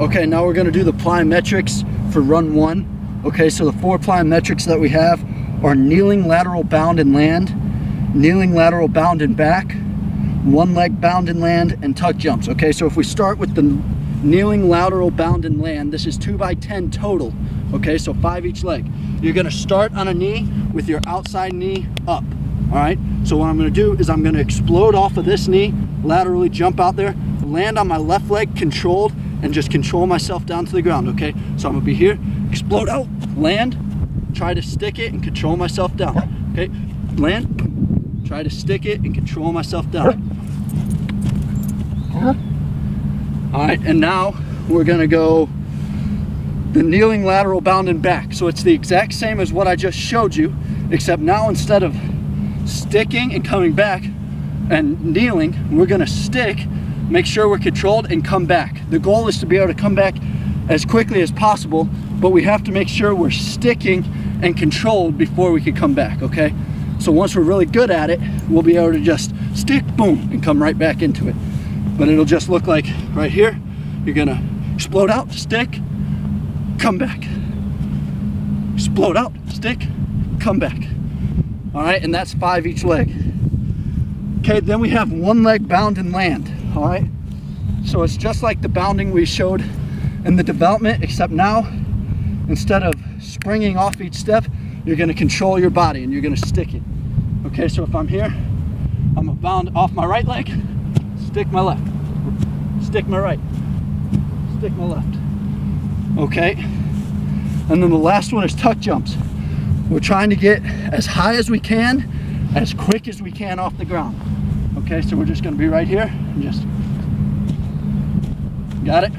Okay, now we're gonna do the plyometrics for run 1. Okay, so the 4 plyometrics that we have are kneeling lateral bound and land, kneeling lateral bound and back, 1 leg bound and land, and tuck jumps. Okay, so if we start with the kneeling lateral bound and land, this is 2 by 10 total. Okay, so 5 each leg. You're gonna start on a knee with your outside knee up. All right, so what I'm gonna do is I'm gonna explode off of this knee, laterally jump out there, land on my left leg controlled, and just control myself down to the ground. Okay, so I'm gonna be here, explode out, land, try to stick it and control myself down. Okay, land, try to stick it and control myself down. All right, and now we're gonna go the kneeling lateral bound and back. So it's the exact same as what I just showed you, except now instead of sticking and coming back and kneeling, we're gonna stick, make sure we're controlled, and come back. The goal is to be able to come back as quickly as possible, but we have to make sure we're sticking and controlled before we can come back, okay? So once we're really good at it, we'll be able to just stick, boom, and come right back into it. But it'll just look like right here, you're gonna explode out, stick, come back. Explode out, stick, come back. All right, and that's 5 each leg. Okay, then we have 1 leg bound and land, all right? So it's just like the bounding we showed in the development, except now, instead of springing off each step, you're gonna control your body and you're gonna stick it. Okay, so if I'm here, I'm gonna bound off my right leg, stick my left, stick my right, stick my left. Okay, and then the last one is tuck jumps. We're trying to get as high as we can, as quick as we can off the ground. Okay, so we're just gonna be right here and just, got it?